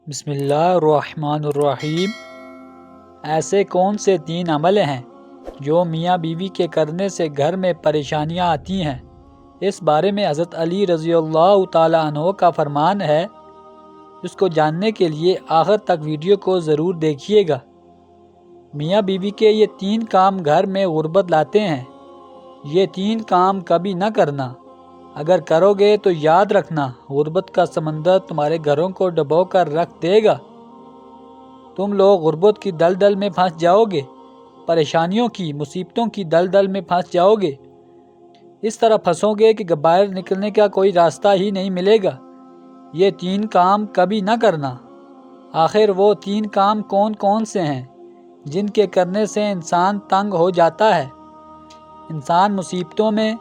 بسم اللہ الرحمن الرحیم۔ ایسے کون سے 3 عمل ہیں جو میاں بیوی کے کرنے سے گھر میں پریشانیاں آتی ہیں؟ اس بارے میں حضرت علی رضی اللہ تعالیٰ عنہ کا فرمان ہے، جس کو جاننے کے لیے آخر تک ویڈیو کو ضرور دیکھیے گا۔ میاں بیوی کے یہ 3 کام گھر میں غربت لاتے ہیں۔ یہ 3 کام کبھی نہ کرنا۔ اگر کرو گے تو یاد رکھنا، غربت کا سمندر تمہارے گھروں کو ڈبو کر رکھ دے گا۔ تم لوگ غربت کی دلدل میں پھنس جاؤ گے، پریشانیوں کی، مصیبتوں کی دلدل میں پھنس جاؤ گے۔ اس طرح پھنسو گے کہ باہر نکلنے کا کوئی راستہ ہی نہیں ملے گا۔ یہ 3 کام کبھی نہ کرنا۔ آخر وہ 3 کام کون کون سے ہیں جن کے کرنے سے انسان تنگ ہو جاتا ہے؟ انسان مصیبتوں میں،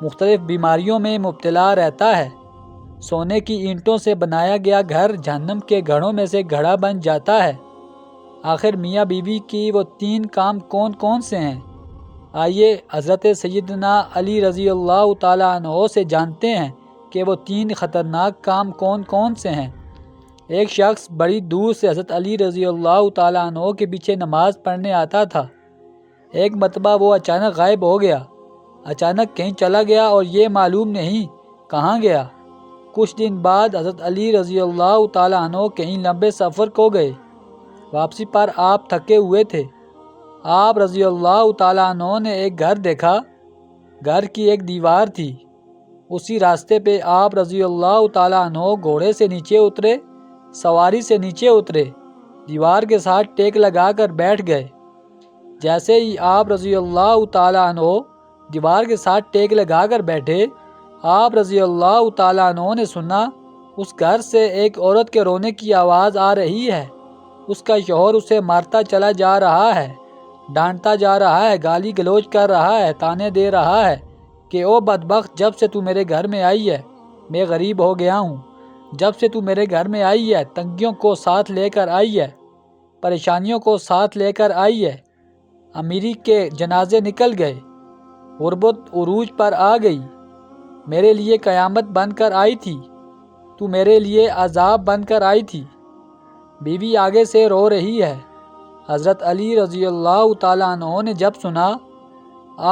مختلف بیماریوں میں مبتلا رہتا ہے۔ سونے کی اینٹوں سے بنایا گیا گھر جہنم کے گھڑوں میں سے گھڑا بن جاتا ہے۔ آخر میاں بیوی کی وہ 3 کام کون کون سے ہیں؟ آئیے حضرت سیدنا علی رضی اللہ تعالیٰ عنہ سے جانتے ہیں کہ وہ 3 خطرناک کام کون کون سے ہیں۔ ایک شخص بڑی دور سے حضرت علی رضی اللہ تعالیٰ عنہ کے پیچھے نماز پڑھنے آتا تھا۔ ایک مرتبہ وہ اچانک غائب ہو گیا، اچانک کہیں چلا گیا اور یہ معلوم نہیں کہاں گیا۔ کچھ دن بعد حضرت علی رضی اللہ تعالیٰ عنہ کہیں لمبے سفر کو گئے۔ واپسی پر آپ تھکے ہوئے تھے۔ آپ رضی اللہ تعالیٰ عنہ نے ایک گھر دیکھا۔ گھر کی ایک دیوار تھی۔ اسی راستے پہ آپ رضی اللہ تعالیٰ عنہ گھوڑے سے نیچے اترے، سواری سے نیچے اترے، دیوار کے ساتھ ٹیک لگا کر بیٹھ گئے۔ جیسے ہی آپ رضی اللہ تعالیٰ عنہ دیوار کے ساتھ ٹیک لگا کر بیٹھے، آپ رضی اللہ تعالیٰ عنہ نے سنا اس گھر سے ایک عورت کے رونے کی آواز آ رہی ہے۔ اس کا شوہر اسے مارتا چلا جا رہا ہے، ڈانٹتا جا رہا ہے، گالی گلوچ کر رہا ہے، تانے دے رہا ہے کہ او بدبخت، جب سے تو میرے گھر میں آئی ہے میں غریب ہو گیا ہوں۔ جب سے تو میرے گھر میں آئی ہے تنگیوں کو ساتھ لے کر آئی ہے، پریشانیوں کو ساتھ لے کر آئی ہے۔ امیری کے جنازے نکل گئے، غربت عروج پر آ گئی، میرے لیے قیامت بن کر آئی تھی، تو میرے لیے عذاب بن کر آئی تھی۔ بیوی آگے سے رو رہی ہے۔ حضرت علی رضی اللہ تعالیٰ عنہ نے جب سنا،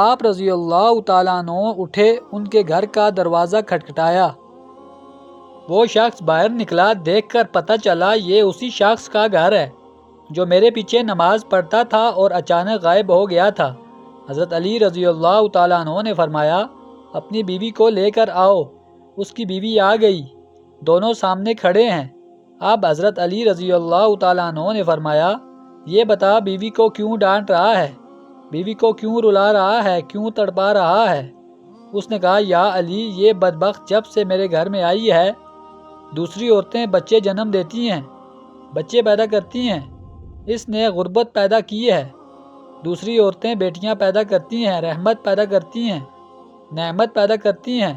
آپ رضی اللہ تعالیٰ عنہ اٹھے، ان کے گھر کا دروازہ کھٹکھٹایا۔ وہ شخص باہر نکلا، دیکھ کر پتہ چلا یہ اسی شخص کا گھر ہے جو میرے پیچھے نماز پڑھتا تھا اور اچانک غائب ہو گیا تھا۔ حضرت علی رضی اللہ تعالیٰ عنہ نے فرمایا، اپنی بیوی کو لے کر آؤ۔ اس کی بیوی آ گئی، دونوں سامنے کھڑے ہیں۔ اب حضرت علی رضی اللہ تعالیٰ عنہ نے فرمایا، یہ بتا بیوی کو کیوں ڈانٹ رہا ہے، بیوی کو کیوں رلا رہا ہے، کیوں تڑپا رہا ہے؟ اس نے کہا، یا علی، یہ بدبخت جب سے میرے گھر میں آئی ہے، دوسری عورتیں بچے جنم دیتی ہیں، بچے پیدا کرتی ہیں، اس نے غربت پیدا کی ہے۔ دوسری عورتیں بیٹیاں پیدا کرتی ہیں، رحمت پیدا کرتی ہیں، نعمت پیدا کرتی ہیں۔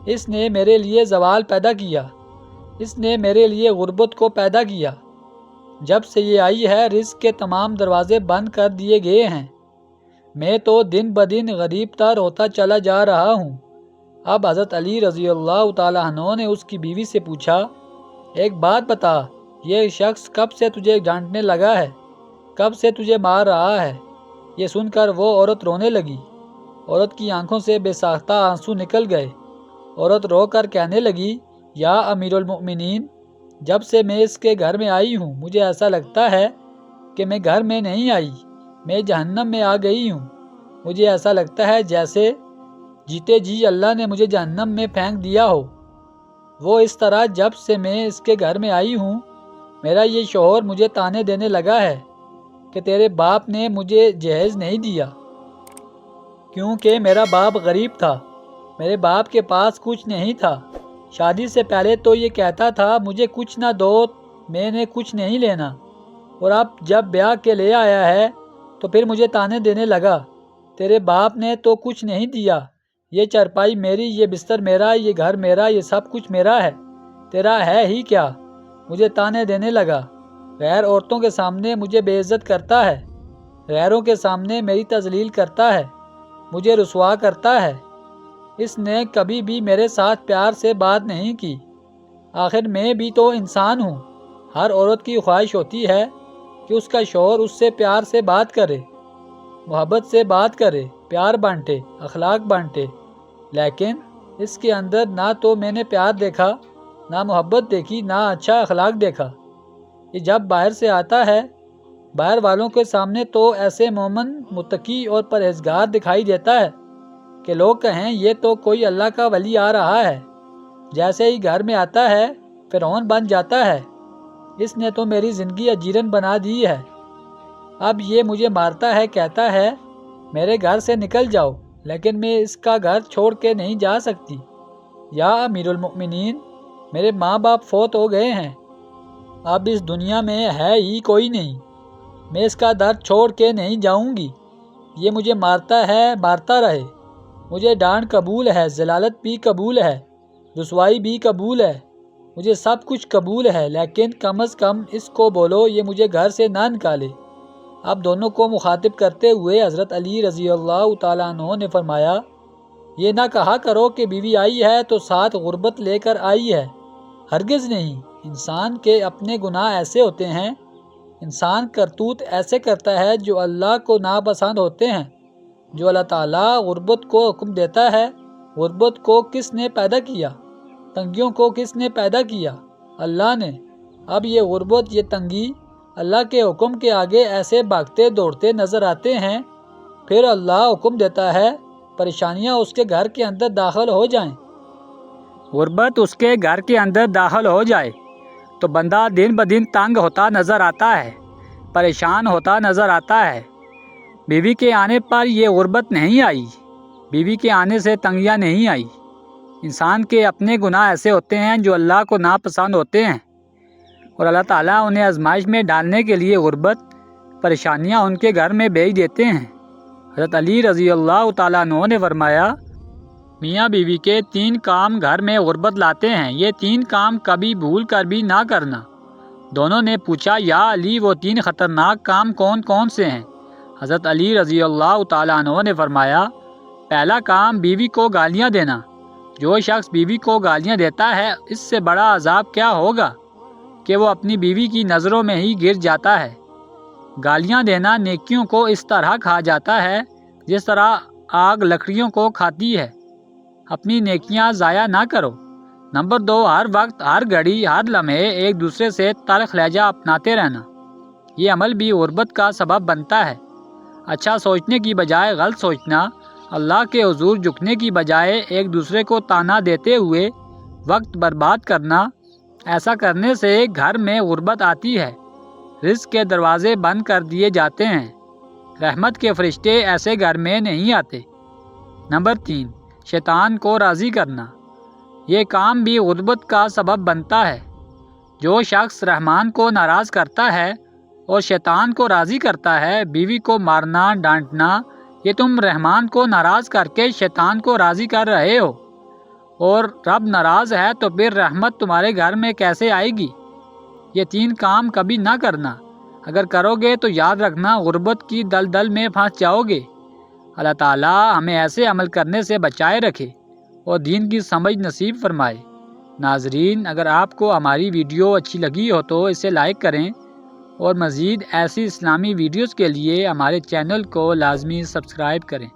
اس نے میرے لیے زوال پیدا کیا، اس نے میرے لیے غربت کو پیدا کیا۔ جب سے یہ آئی ہے رزق کے تمام دروازے بند کر دیے گئے ہیں۔ میں تو دن بدن غریب تر ہوتا چلا جا رہا ہوں۔ اب حضرت علی رضی اللہ تعالیٰ عنہ نے اس کی بیوی سے پوچھا، ایک بات بتا، یہ شخص کب سے تجھے ڈانٹنے لگا ہے، کب سے تجھے مار رہا ہے؟ یہ سن کر وہ عورت رونے لگی۔ عورت کی آنکھوں سے بے ساختہ آنسو نکل گئے۔ عورت رو کر کہنے لگی، یا امیر المؤمنین، جب سے میں اس کے گھر میں آئی ہوں مجھے ایسا لگتا ہے کہ میں گھر میں نہیں آئی، میں جہنم میں آ گئی ہوں۔ مجھے ایسا لگتا ہے جیسے جیتے جی اللہ نے مجھے جہنم میں پھینک دیا ہو۔ وہ اس طرح جب سے میں اس کے گھر میں آئی ہوں، میرا یہ شوہر مجھے تانے دینے لگا ہے کہ تیرے باپ نے مجھے جہیز نہیں دیا، کیونکہ میرا باپ غریب تھا، میرے باپ کے پاس کچھ نہیں تھا۔ شادی سے پہلے تو یہ کہتا تھا مجھے کچھ نہ دو، میں نے کچھ نہیں لینا، اور اب جب بیاہ کے لے آیا ہے تو پھر مجھے تانے دینے لگا، تیرے باپ نے تو کچھ نہیں دیا، یہ چارپائی میری، یہ بستر میرا، یہ گھر میرا، یہ سب کچھ میرا ہے، تیرا ہے ہی کیا؟ مجھے تانے دینے لگا، غیر عورتوں کے سامنے مجھے بے عزت کرتا ہے، غیروں کے سامنے میری تذلیل کرتا ہے، مجھے رسوا کرتا ہے۔ اس نے کبھی بھی میرے ساتھ پیار سے بات نہیں کی۔ آخر میں بھی تو انسان ہوں، ہر عورت کی خواہش ہوتی ہے کہ اس کا شوہر اس سے پیار سے بات کرے، محبت سے بات کرے، پیار بانٹے، اخلاق بانٹے، لیکن اس کے اندر نہ تو میں نے پیار دیکھا، نہ محبت دیکھی، نہ اچھا اخلاق دیکھا۔ یہ جب باہر سے آتا ہے، باہر والوں کے سامنے تو ایسے مومن، متقی اور پرہیزگار دکھائی دیتا ہے کہ لوگ کہیں یہ تو کوئی اللہ کا ولی آ رہا ہے۔ جیسے ہی گھر میں آتا ہے فرعون بن جاتا ہے، اس نے تو میری زندگی اجیرن بنا دی ہے۔ اب یہ مجھے مارتا ہے، کہتا ہے میرے گھر سے نکل جاؤ، لیکن میں اس کا گھر چھوڑ کے نہیں جا سکتی۔ یا امیر المؤمنین، میرے ماں باپ فوت ہو گئے ہیں، اب اس دنیا میں ہے ہی کوئی نہیں، میں اس کا در چھوڑ کے نہیں جاؤں گی۔ یہ مجھے مارتا ہے، مارتا رہے، مجھے ڈانٹ قبول ہے، ذلالت بھی قبول ہے، رسوائی بھی قبول ہے، مجھے سب کچھ قبول ہے، لیکن کم از کم اس کو بولو یہ مجھے گھر سے نہ نکالے۔ اب دونوں کو مخاطب کرتے ہوئے حضرت علی رضی اللہ تعالیٰ عنہ نے فرمایا، یہ نہ کہا کرو کہ بیوی آئی ہے تو ساتھ غربت لے کر آئی ہے، ہرگز نہیں۔ انسان کے اپنے گناہ ایسے ہوتے ہیں، انسان کرتوت ایسے کرتا ہے جو اللہ کو ناپسند ہوتے ہیں، جو اللہ تعالیٰ غربت کو حکم دیتا ہے۔ غربت کو کس نے پیدا کیا؟ تنگیوں کو کس نے پیدا کیا؟ اللہ نے۔ اب یہ غربت، یہ تنگی اللہ کے حکم کے آگے ایسے بھاگتے دوڑتے نظر آتے ہیں، پھر اللہ حکم دیتا ہے پریشانیاں اس کے گھر کے اندر داخل ہو جائیں، غربت اس کے گھر کے اندر داخل ہو جائے تو بندہ دن بدن تنگ ہوتا نظر آتا ہے، پریشان ہوتا نظر آتا ہے۔ بیوی کے آنے پر یہ غربت نہیں آئی، بیوی کے آنے سے تنگیاں نہیں آئی۔ انسان کے اپنے گناہ ایسے ہوتے ہیں جو اللہ کو ناپسند ہوتے ہیں، اور اللہ تعالیٰ انہیں آزمائش میں ڈالنے کے لیے غربت، پریشانیاں ان کے گھر میں بھیج دیتے ہیں۔ حضرت علی رضی اللہ تعالیٰ عنہ نے فرمایا، میاں بیوی کے 3 کام گھر میں غربت لاتے ہیں، یہ 3 کام کبھی بھول کر بھی نہ کرنا۔ دونوں نے پوچھا، یا علی وہ 3 خطرناک کام کون کون سے ہیں؟ حضرت علی رضی اللہ تعالیٰ عنہ نے فرمایا، پہلا کام بیوی کو گالیاں دینا۔ جو شخص بیوی کو گالیاں دیتا ہے، اس سے بڑا عذاب کیا ہوگا کہ وہ اپنی بیوی کی نظروں میں ہی گر جاتا ہے۔ گالیاں دینا نیکیوں کو اس طرح کھا جاتا ہے جس طرح آگ لکڑیوں کو کھاتی ہے۔ اپنی نیکیاں ضائع نہ کرو۔ نمبر 2، ہر وقت، ہر گھڑی، ہر لمحے ایک دوسرے سے تلخ لہجہ اپناتے رہنا۔ یہ عمل بھی غربت کا سبب بنتا ہے۔ اچھا سوچنے کی بجائے غلط سوچنا، اللہ کے حضور جھکنے کی بجائے ایک دوسرے کو طعنہ دیتے ہوئے وقت برباد کرنا، ایسا کرنے سے گھر میں غربت آتی ہے، رزق کے دروازے بند کر دیے جاتے ہیں، رحمت کے فرشتے ایسے گھر میں نہیں آتے۔ نمبر 3، شیطان کو راضی کرنا۔ یہ کام بھی غربت کا سبب بنتا ہے۔ جو شخص رحمان کو ناراض کرتا ہے اور شیطان کو راضی کرتا ہے، بیوی کو مارنا، ڈانٹنا، یہ تم رحمان کو ناراض کر کے شیطان کو راضی کر رہے ہو، اور رب ناراض ہے تو پھر رحمت تمہارے گھر میں کیسے آئے گی؟ یہ 3 کام کبھی نہ کرنا۔ اگر کرو گے تو یاد رکھنا غربت کی دلدل میں پھنس جاؤ گے۔ اللہ تعالیٰ ہمیں ایسے عمل کرنے سے بچائے رکھے اور دین کی سمجھ نصیب فرمائے۔ ناظرین، اگر آپ کو ہماری ویڈیو اچھی لگی ہو تو اسے لائک کریں، اور مزید ایسی اسلامی ویڈیوز کے لیے ہمارے چینل کو لازمی سبسکرائب کریں۔